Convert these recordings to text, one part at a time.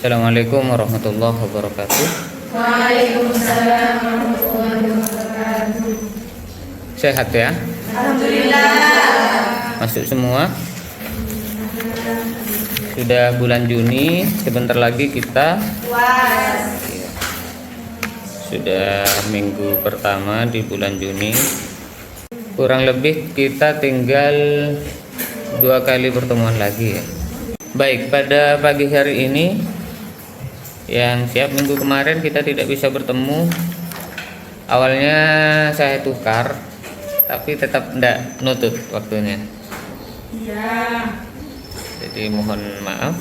Assalamualaikum warahmatullahi wabarakatuh. Waalaikumsalam warahmatullahi wabarakatuh. Sehat ya? Alhamdulillah. Masuk semua? Sudah bulan Juni, sebentar lagi kita Was. sudah minggu pertama di bulan Juni. Kurang lebih kita tinggal 2 kali pertemuan lagi ya. Baik, pada pagi hari ini yang siap minggu kemarin kita tidak bisa bertemu. Awalnya saya tukar, tapi tetap tidak nutut waktunya. Iya. Jadi mohon maaf.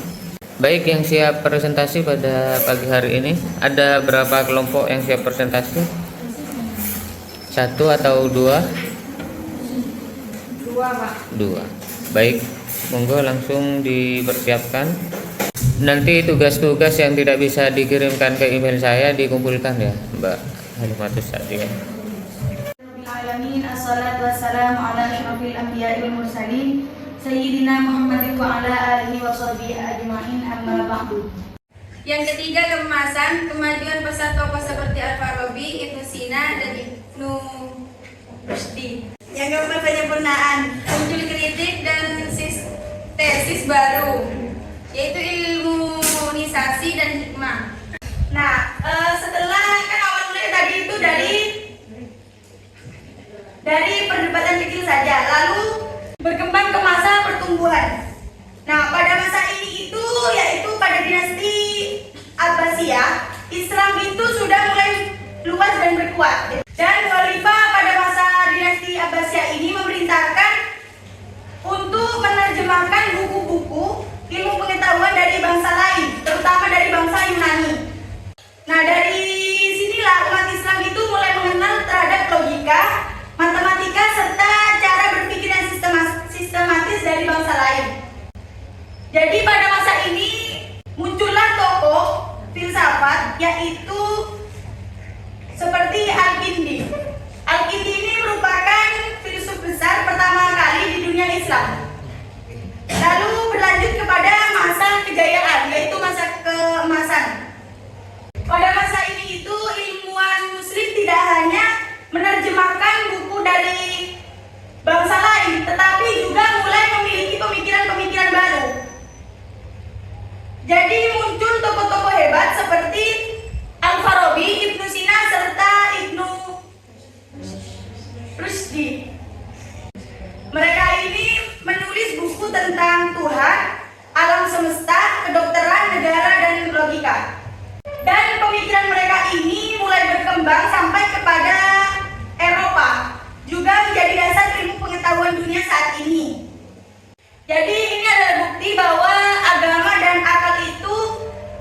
Baik, yang siap presentasi pada pagi hari ini ada berapa kelompok yang siap presentasi? 1 atau 2? 2, Pak. 2. Baik, monggo langsung dipersiapkan. Nanti tugas-tugas yang tidak bisa dikirimkan ke email saya dikumpulkan ya, Mbak Halimatus Sa'diyah. Alamin, assalatu wassalamu ala asyrafil anbiya'i wal mursalin sayyidina Muhammadin wa ala alihi wa sahbihi ajma'in, amma ba'du. Yang ketiga, kemasan, kemajuan pesan tokoh seperti Al-Farabi, Ibnu Sina, dan Ibnu Rushdi. Yang keempat, penyempurnaan, muncul kritik dan tesis baru, yaitu ilmunisasi dan hikmah. Nah, setelah kan awal mulai tadi itu dari perdebatan kecil saja, lalu berkembang ke masa pertumbuhan. Nah, pada masa ini itu yaitu pada dinasti Abbasiyah, Islam itu sudah mulai luas dan berkuat. Dan khalifah pada masa dinasti Abbasiyah ini memerintahkan untuk menerjemahkan buku-buku ilmu pengetahuan dari bangsa lain, terutama dari bangsa Yunani. Nah, dari sinilah umat Islam itu mulai mengenal terhadap logika, matematika, serta cara berpikir yang sistematis dari bangsa lain. Jadi pada masa ini muncullah tokoh filsafat yaitu seperti Al-Kindi. Al-Kindi ini merupakan filsuf besar pertama kali di dunia Islam. Lalu berlanjut kepada masa kejayaan, yaitu masa keemasan. Pada masa ini itu ilmuwan muslim tidak hanya menerjemahkan buku dari bangsa lain, tetapi juga mulai memiliki pemikiran-pemikiran baru. Jadi muncul tokoh-tokoh hebat seperti Al-Farabi, Ibnu Sina, serta Ibnu Rushdi. Mereka ini menulis buku tentang Tuhan, alam semesta, kedokteran, negara, dan logika. Dan pemikiran mereka ini mulai berkembang sampai kepada Eropa, juga menjadi dasar ilmu pengetahuan dunia saat ini. Jadi ini adalah bukti bahwa agama dan akal itu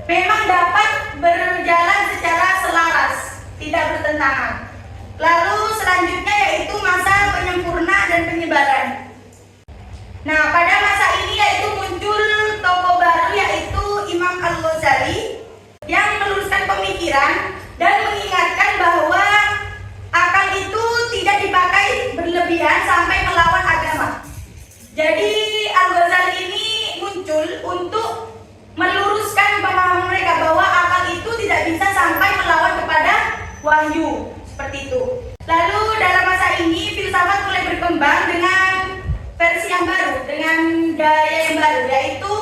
memang dapat berjalan secara selaras, tidak bertentangan. Lalu selanjutnya yaitu masa penyempurna dan penyebaran. Nah, pada masa ini yaitu muncul tokoh baru yaitu Imam Al-Ghazali yang meluruskan pemikiran dan mengingatkan bahwa akal itu tidak dipakai berlebihan sampai melawan agama. Jadi Al-Ghazali ini muncul untuk meluruskan pemahaman mereka bahwa akal itu tidak bisa sampai melawan kepada wahyu, seperti itu. Lalu dalam masa ini filsafat mulai berkembang dengan versi yang baru, dengan gaya yang baru, yaitu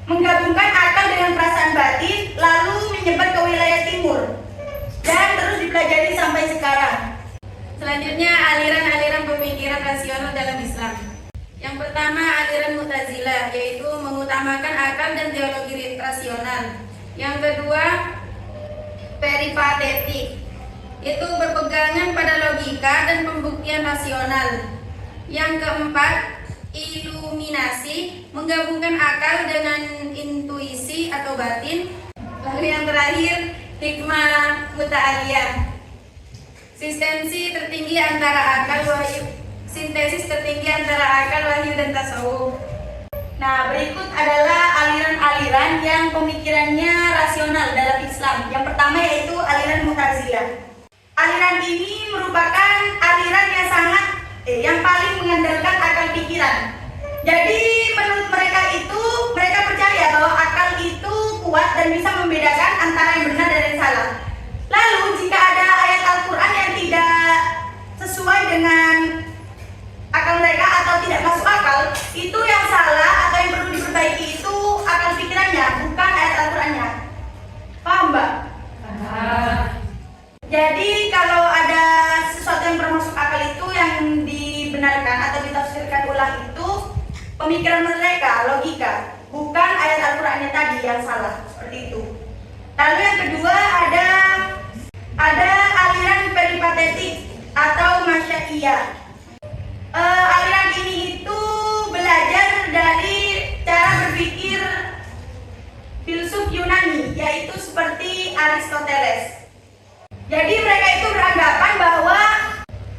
menggabungkan akal dengan perasaan batin, lalu menyebar ke wilayah timur dan terus dipelajari sampai sekarang. Selanjutnya, aliran-aliran pemikiran rasional dalam Islam. Yang pertama, aliran Mu'tazilah, yaitu mengutamakan akal dan teologi rasional. Yang kedua, peripatetik, itu berpegangan pada logika dan pembuktian rasional. Yang keempat, iluminasi, menggabungkan akal dengan intuisi atau batin. Lalu yang terakhir, hikmah muta'aliyah, sintesis tertinggi antara akal, wahyu, dan tasawuf. Nah, berikut adalah aliran-aliran yang pemikirannya rasional dalam Islam. Yang pertama yaitu aliran Mu'tazilah. aliran ini merupakan aliran yang yang paling mengandalkan akal pikiran. Jadi menurut mereka itu, mereka percaya bahwa akal itu kuat dan bisa membedakan antara yang benar dan yang salah. Lalu jika ada ayat Al-Quran yang tidak sesuai dengan akal mereka atau tidak masuk akal, itu yang salah atau yang perlu diperbaiki itu akal pikirannya, bukan ayat Al-Qurannya. Paham, Mbak? Jadi kalau ada sesuatu yang bermasuk akal itu yang dibenarkan atau ditafsirkan ulang itu pemikiran mereka, logika, bukan ayat Al-Qurannya tadi yang salah, seperti itu. Lalu yang kedua ada aliran peripatetik atau masyaiyah. Aliran ini itu belajar dari cara berpikir filsuf Yunani, yaitu seperti Aristoteles. Jadi mereka itu beranggapan bahwa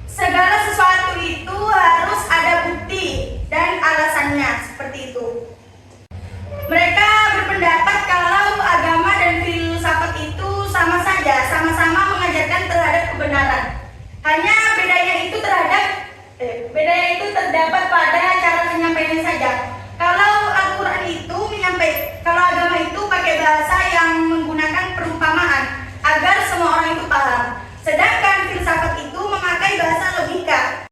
segala sesuatu itu harus ada bukti dan alasannya, seperti itu. Mereka berpendapat kalau agama dan filsafat itu sama saja, sama-sama mengajarkan terhadap kebenaran. Hanya bedanya itu terdapat pada cara penyampaiannya saja. Kalau Al-Quran itu kalau agama itu pakai bahasa yang menggunakan perumpamaan agar semua orang itu paham. Sedangkan filsafat itu memakai bahasa logika.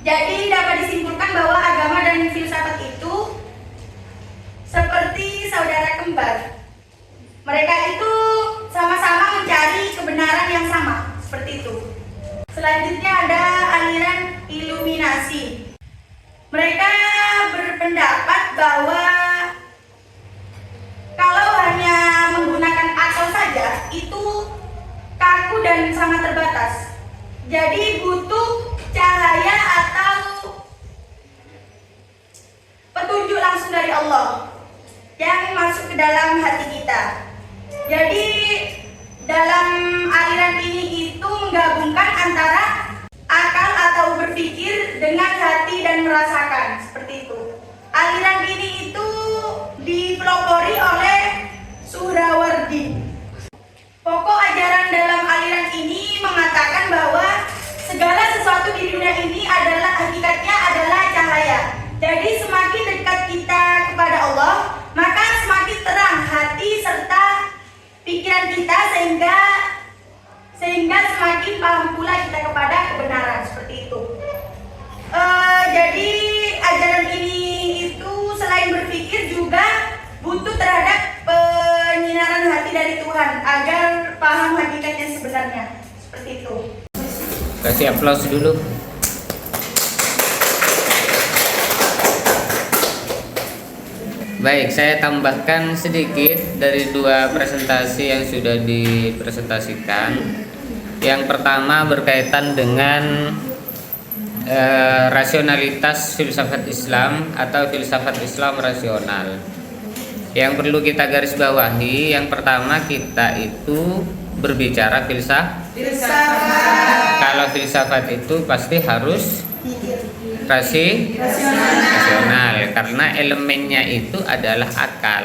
Jadi dapat disimpulkan bahwa agama dan filsafat itu seperti saudara kembar. Mereka itu sama-sama mencari kebenaran yang sama, seperti itu. Selanjutnya ada aliran iluminasi. Mereka berpendapat bahwa kalau hanya menggunakan akal saja itu kaku dan sangat terbatas. Jadi butuh cahaya atau petunjuk langsung dari Allah yang masuk ke dalam hati kita. Jadi dalam aliran ini itu menggabungkan antara akal atau berpikir dengan hati dan merasakan, seperti itu. Aliran ini itu dipelopori oleh Suhrawardi. Pokok ajaran dalam aliran ini mengatakan bahwa segala sesuatu di dunia ini hakikatnya adalah cahaya. Jadi semakin dekat kita kepada Allah, maka semakin terang hati serta pikiran kita sehingga semakin paham pula kita kepada kebenaran, seperti itu. Jadi ajaran ini itu selain berpikir juga butuh terhadap penyinaran hati dari Tuhan agar paham hakikatnya sebenarnya, seperti itu. Kasih aplaus dulu. Baik, saya tambahkan sedikit dari dua presentasi yang sudah dipresentasikan. Yang pertama berkaitan dengan rasionalitas filsafat Islam atau filsafat Islam rasional. Yang perlu kita garis bawahi, yang pertama kita itu berbicara filsafat. Kalau filsafat itu pasti harus rasional karena elemennya itu adalah akal.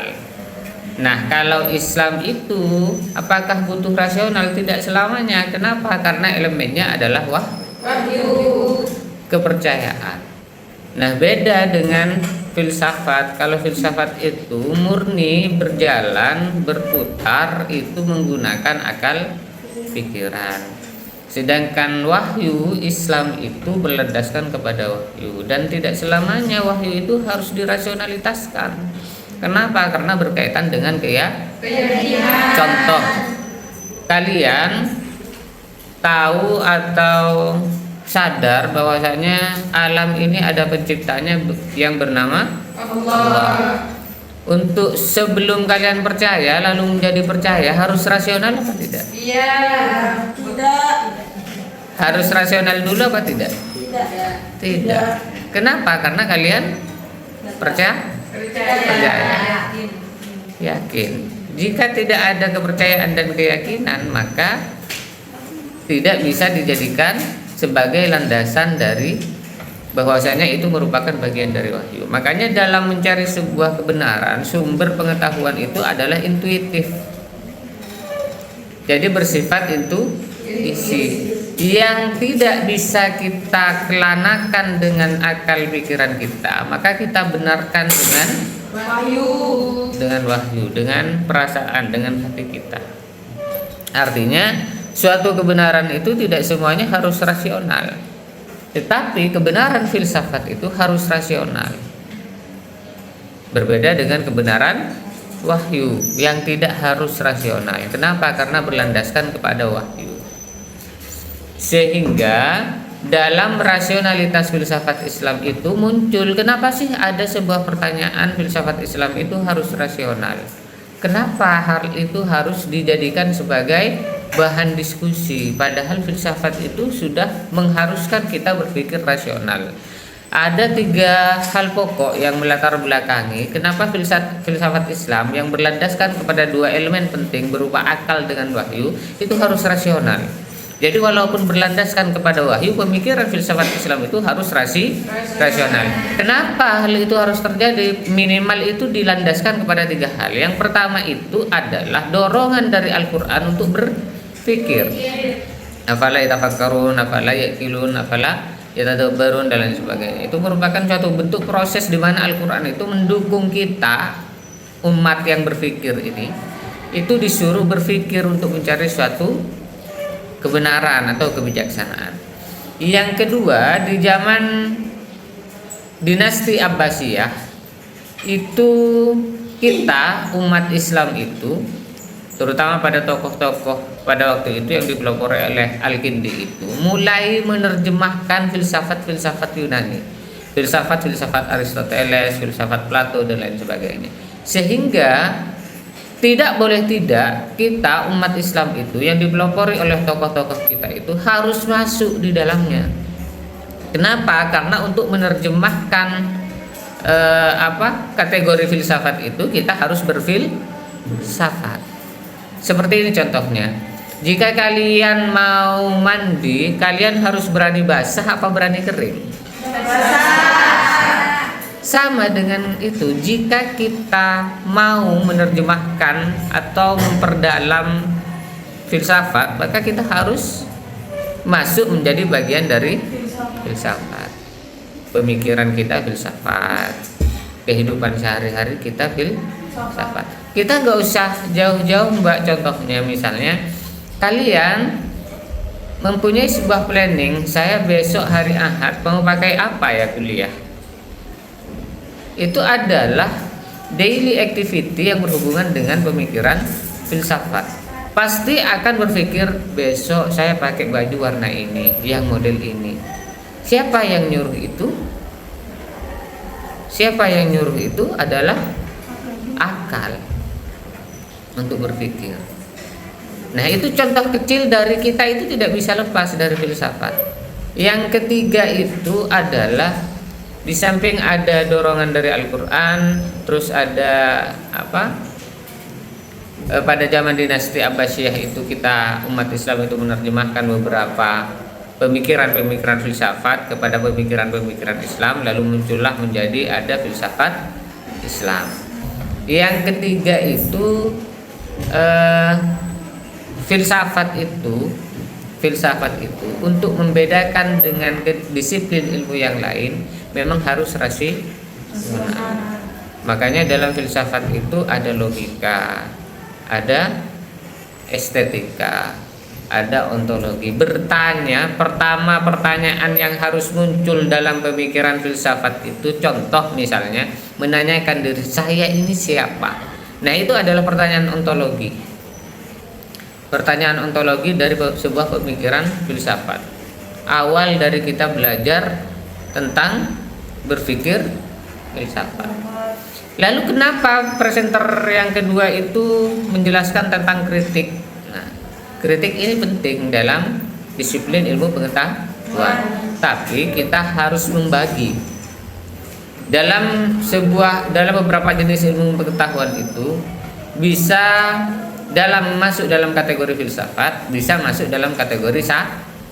Nah, kalau Islam itu apakah butuh rasional? Tidak selamanya. Kenapa? Karena elemennya adalah wahyu, kepercayaan. Nah, beda dengan filsafat. Kalau filsafat itu murni berjalan, berputar, itu menggunakan akal pikiran. Sedangkan wahyu Islam itu berlandaskan kepada wahyu, dan tidak selamanya wahyu itu harus dirasionalitaskan. Kenapa? Karena berkaitan dengan keyakinan. Contoh, kalian tahu atau sadar bahwasanya alam ini ada penciptanya yang bernama Allah. Untuk sebelum kalian percaya lalu menjadi percaya harus rasional apa tidak? Iya. Tidak. Harus rasional dulu apa tidak? Tidak. Kenapa? Karena kalian percaya. Yakin. Jika tidak ada kepercayaan dan keyakinan, maka tidak bisa dijadikan sebagai landasan dari bahwasanya itu merupakan bagian dari wahyu. Makanya dalam mencari sebuah kebenaran, sumber pengetahuan itu adalah intuitif. Jadi bersifat intuisi yang tidak bisa kita kelanakan dengan akal pikiran kita, maka kita benarkan dengan wahyu, dengan perasaan, dengan hati kita. Artinya suatu kebenaran itu tidak semuanya harus rasional, tetapi kebenaran filsafat itu harus rasional. Berbeda dengan kebenaran wahyu yang tidak harus rasional. Kenapa? Karena berlandaskan kepada wahyu. Sehingga dalam rasionalitas filsafat Islam itu muncul, kenapa sih ada sebuah pertanyaan filsafat Islam itu harus rasional? Kenapa hal itu harus dijadikan sebagai bahan diskusi? Padahal filsafat itu sudah mengharuskan kita berpikir rasional. Ada 3 hal pokok yang melatar belakangi kenapa filsafat Islam yang berlandaskan kepada 2 elemen penting berupa akal dengan wahyu itu harus rasional. Jadi walaupun berlandaskan kepada wahyu, pemikiran filsafat Islam itu harus rasional. Kenapa hal itu harus terjadi? Minimal itu dilandaskan kepada 3 hal. Yang pertama itu adalah dorongan dari Al-Quran untuk berpikir. Afala yatafakkarun, afala yaqilun, afala yatadabbarun dan lain sebagainya. Itu merupakan suatu bentuk proses di mana Al-Quran itu mendukung kita, umat yang berpikir ini, itu disuruh berpikir untuk mencari suatu kebenaran atau kebijaksanaan. Yang kedua, di zaman dinasti Abbasiyah itu kita umat Islam itu, terutama pada tokoh-tokoh pada waktu itu yang dipelopori oleh Al-Kindi itu, mulai menerjemahkan filsafat-filsafat Yunani, filsafat Aristoteles, filsafat Plato dan lain sebagainya. Sehingga tidak boleh tidak, kita umat Islam itu yang dipelopori oleh tokoh-tokoh kita itu harus masuk di dalamnya. Kenapa? Karena untuk menerjemahkan kategori filsafat itu kita harus berfilsafat. Seperti ini contohnya. Jika kalian mau mandi, kalian harus berani basah apa berani kering? Sama dengan itu, jika kita mau menerjemahkan atau memperdalam filsafat, maka kita harus masuk menjadi bagian dari filsafat. Pemikiran kita filsafat, kehidupan sehari-hari kita filsafat. Kita nggak usah jauh-jauh Mbak, contohnya misalnya kalian mempunyai sebuah planning, saya besok hari Ahad mau pakai apa ya kuliah. Itu adalah daily activity yang berhubungan dengan pemikiran filsafat. Pasti akan berpikir besok saya pakai baju warna ini, yang model ini. Siapa yang nyuruh itu? Siapa yang nyuruh itu adalah akal untuk berpikir. Nah, itu contoh kecil dari kita itu tidak bisa lepas dari filsafat. Yang ketiga itu adalah di samping ada dorongan dari Al-Quran, terus ada pada zaman dinasti Abbasiyah itu kita umat Islam itu menerjemahkan beberapa pemikiran-pemikiran filsafat kepada pemikiran-pemikiran Islam, lalu muncullah menjadi ada filsafat Islam. Yang ketiga itu filsafat itu untuk membedakan dengan disiplin ilmu yang lain memang harus rasional. Makanya dalam filsafat itu ada logika, ada estetika, ada ontologi. Pertanyaan yang harus muncul dalam pemikiran filsafat itu, contoh misalnya menanyakan diri saya ini siapa. Nah, itu adalah pertanyaan ontologi. Pertanyaan ontologi dari sebuah pemikiran filsafat. Awal dari kita belajar tentang berpikir filsafat. Lalu kenapa presenter yang kedua itu menjelaskan tentang kritik? Nah, kritik ini penting dalam disiplin ilmu pengetahuan. Tapi kita harus membagi. Dalam beberapa jenis ilmu pengetahuan itu bisa masuk dalam kategori filsafat, bisa masuk dalam kategori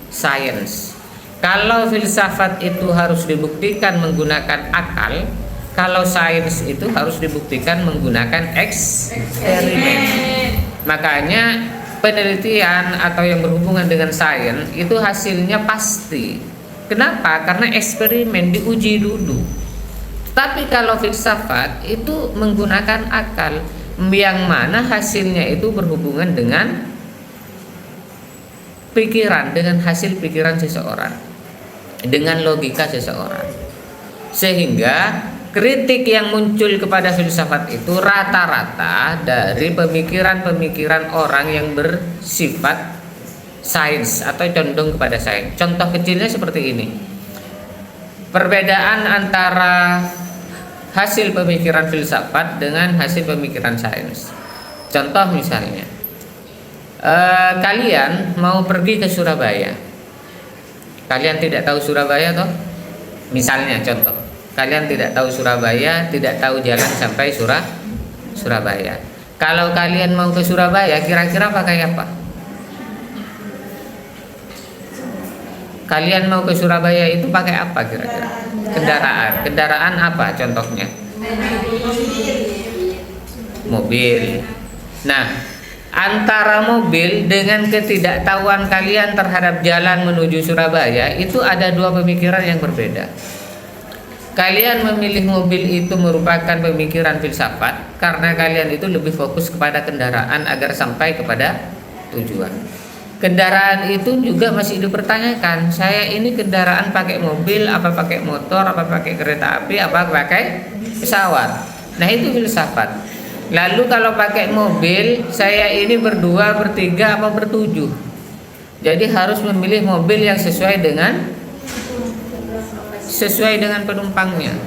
sains. Kalau filsafat itu harus dibuktikan menggunakan akal, kalau sains itu harus dibuktikan menggunakan eksperimen. Makanya penelitian atau yang berhubungan dengan sains itu hasilnya pasti. Kenapa? Karena eksperimen diuji dulu. Tapi kalau filsafat itu menggunakan akal, yang mana hasilnya itu berhubungan dengan pikiran, dengan hasil pikiran seseorang, dengan logika seseorang. Sehingga kritik yang muncul kepada filsafat itu rata-rata dari pemikiran-pemikiran orang yang bersifat sains atau condong kepada sains. Contoh kecilnya seperti ini. Perbedaan antara hasil pemikiran filsafat dengan hasil pemikiran sains. Contoh misalnya, kalian mau pergi ke Surabaya. Kalian tidak tahu Surabaya toh? Misalnya contoh, kalian tidak tahu Surabaya, tidak tahu jalan sampai Surabaya. Kalau kalian mau ke Surabaya, kira-kira pakai apa? Kalian mau ke Surabaya itu pakai apa kira-kira? Kendaraan. Kendaraan apa contohnya? Mobil. Nah, antara mobil dengan ketidaktahuan kalian terhadap jalan menuju Surabaya itu ada dua pemikiran yang berbeda. Kalian memilih mobil itu merupakan pemikiran filsafat karena kalian itu lebih fokus kepada kendaraan agar sampai kepada tujuan. Kendaraan itu juga masih dipertanyakan. Saya ini kendaraan pakai mobil, apa pakai motor, apa pakai kereta api, apa pakai pesawat. Nah itu filsafat. Lalu kalau pakai mobil, saya ini berdua, bertiga, apa bertujuh. Jadi harus memilih mobil yang sesuai dengan penumpangnya.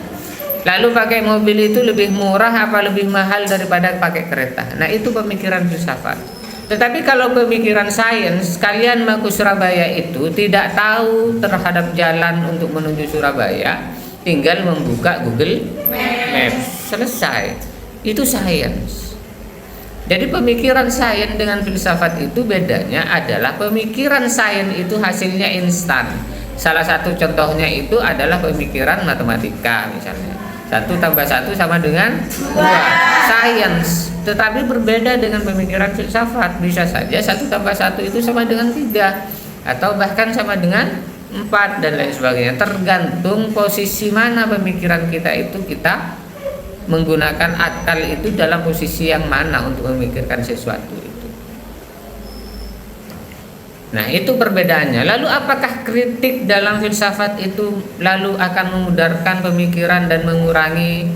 Lalu pakai mobil itu lebih murah apa lebih mahal daripada pakai kereta. Nah itu pemikiran filsafat. Tetapi kalau pemikiran sains, kalian mau ke Surabaya itu tidak tahu terhadap jalan untuk menuju Surabaya, tinggal membuka Google Maps, selesai. Itu sains. Jadi pemikiran sains dengan filsafat itu bedanya adalah pemikiran sains itu hasilnya instan. Salah satu contohnya itu adalah pemikiran matematika misalnya. 1 + 1 sama dengan 2. Sains. Tetapi berbeda dengan pemikiran filsafat. Bisa saja 1 + 1 itu sama dengan 3 atau bahkan sama dengan 4 dan lain sebagainya. Tergantung posisi mana pemikiran kita itu, kita menggunakan akal itu dalam posisi yang mana untuk memikirkan sesuatu itu. Nah itu perbedaannya. Lalu apakah kritik dalam filsafat itu lalu akan memudarkan pemikiran dan mengurangi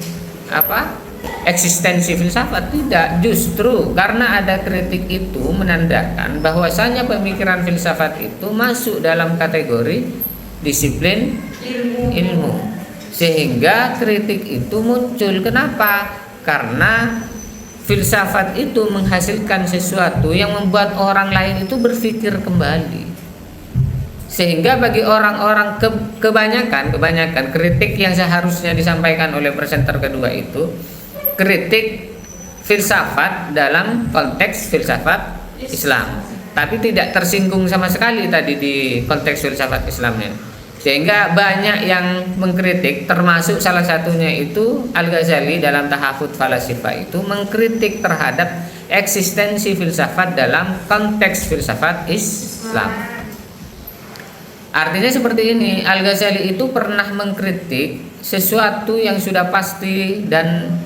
eksistensi filsafat? Tidak, justru karena ada kritik itu menandakan bahwasanya pemikiran filsafat itu masuk dalam kategori disiplin ilmu. Sehingga kritik itu muncul. Kenapa? Karena filsafat itu menghasilkan sesuatu yang membuat orang lain itu berpikir kembali. Sehingga bagi orang-orang kebanyakan kritik yang seharusnya disampaikan oleh presenter kedua itu kritik filsafat dalam konteks filsafat Islam, tapi tidak tersinggung sama sekali tadi di konteks filsafat Islamnya. Sehingga banyak yang mengkritik, termasuk salah satunya itu Al-Ghazali dalam Tahafut Falasifah itu mengkritik terhadap eksistensi filsafat dalam konteks filsafat Islam. Artinya seperti ini, Al-Ghazali itu pernah mengkritik sesuatu yang sudah pasti dan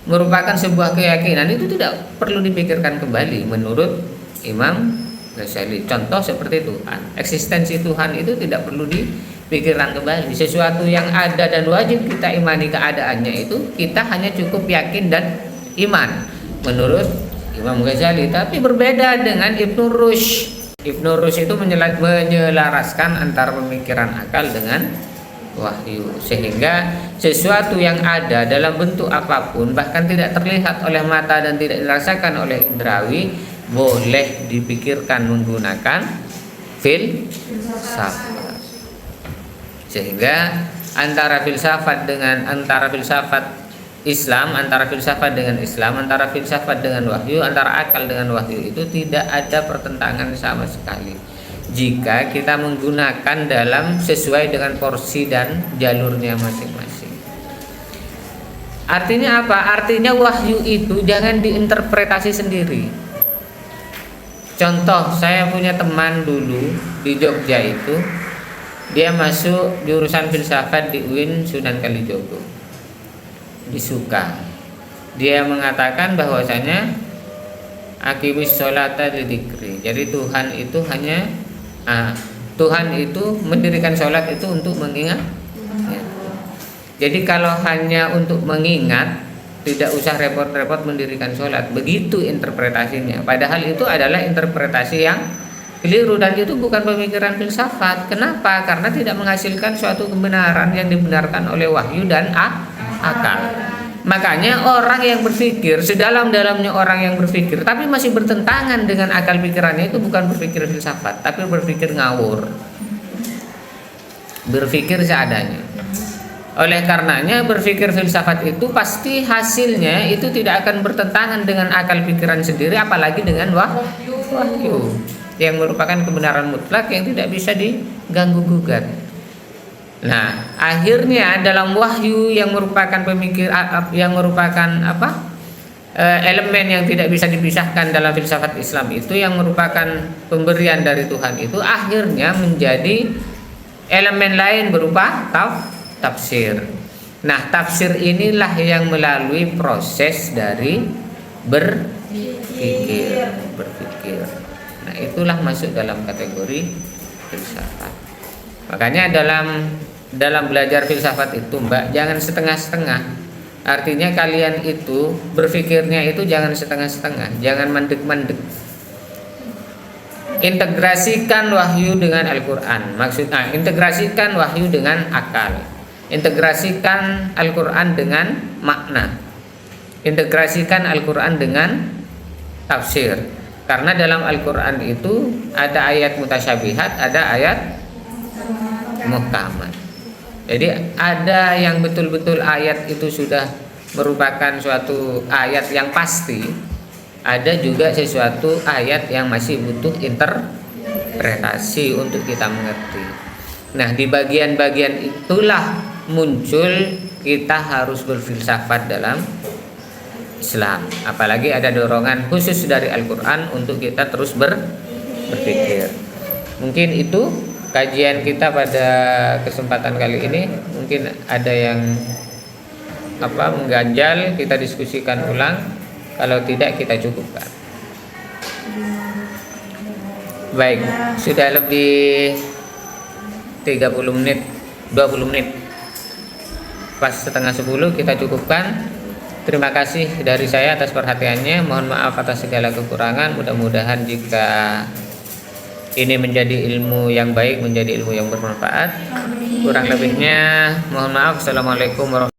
merupakan sebuah keyakinan, itu tidak perlu dipikirkan kembali menurut Imam Ghazali. Contoh seperti Tuhan, eksistensi Tuhan itu tidak perlu dipikirkan kembali. Sesuatu yang ada dan wajib kita imani keadaannya itu kita hanya cukup yakin dan iman menurut Imam Ghazali. Tapi berbeda dengan Ibnu Rushd. Ibnu Rushd itu menyelaraskan antara pemikiran akal dengan wahyu, sehingga sesuatu yang ada dalam bentuk apapun, bahkan tidak terlihat oleh mata dan tidak dirasakan oleh indrawi, boleh dipikirkan menggunakan filsafat. Sehingga antara filsafat Islam, antara filsafat dengan Islam, antara filsafat dengan wahyu, antara akal dengan wahyu itu tidak ada pertentangan sama sekali jika kita menggunakan dalam sesuai dengan porsi dan jalurnya masing-masing. Artinya apa? Artinya wahyu itu jangan diinterpretasi sendiri. Contoh, saya punya teman dulu di Jogja itu, dia masuk jurusan filsafat di UIN Sunan Kalijogo, di Suka. Dia mengatakan bahwasanya akimis sholata lidzikri. Jadi Tuhan itu Tuhan itu mendirikan sholat itu untuk mengingat. Ya. Jadi kalau hanya untuk mengingat, tidak usah repot-repot mendirikan sholat. Begitu interpretasinya. Padahal itu adalah interpretasi yang keliru dan itu bukan pemikiran filsafat. Kenapa? Karena tidak menghasilkan suatu kebenaran yang dibenarkan oleh wahyu dan akal. Makanya orang yang berpikir, sedalam-dalamnya orang yang berpikir tapi masih bertentangan dengan akal pikirannya, itu bukan berpikir filsafat, tapi berpikir ngawur, berpikir seadanya. Oleh karenanya berpikir filsafat itu pasti hasilnya itu tidak akan bertentangan dengan akal pikiran sendiri, apalagi dengan wahyu yang merupakan kebenaran mutlak yang tidak bisa diganggu gugat. Nah, akhirnya dalam wahyu yang merupakan elemen yang tidak bisa dipisahkan dalam filsafat Islam itu, yang merupakan pemberian dari Tuhan itu, akhirnya menjadi elemen lain berupa tafsir. Nah, tafsir inilah yang melalui proses dari berpikir. Nah, itulah masuk dalam kategori filsafat. Makanya dalam belajar filsafat itu, Mbak, jangan setengah-setengah. Artinya kalian itu berpikirnya itu jangan setengah-setengah, jangan mandek-mandek. Integrasikan wahyu dengan Al-Qur'an. Maksudnya integrasikan wahyu dengan akal. Integrasikan Al-Qur'an dengan makna. Integrasikan Al-Qur'an dengan tafsir. Karena dalam Al-Qur'an itu ada ayat mutasyabihat, ada ayat muhkamat. Jadi ada yang betul-betul ayat itu sudah merupakan suatu ayat yang pasti, ada juga sesuatu ayat yang masih butuh interpretasi untuk kita mengerti. Nah, di bagian-bagian itulah muncul kita harus berfilsafat dalam Islam. Apalagi ada dorongan khusus dari Al-Quran untuk kita terus berpikir. Mungkin itu kajian kita pada kesempatan kali ini. Mungkin ada yang mengganjal, kita diskusikan ulang. Kalau tidak, kita cukupkan. Baik, sudah lebih 30 menit, 20 menit. Pas setengah 10 kita cukupkan. Terima kasih dari saya atas perhatiannya. Mohon maaf atas segala kekurangan. Mudah-mudahan jika ini menjadi ilmu yang baik, menjadi ilmu yang bermanfaat. Kurang lebihnya mohon maaf. Assalamualaikum warahmatullahi wabarakatuh.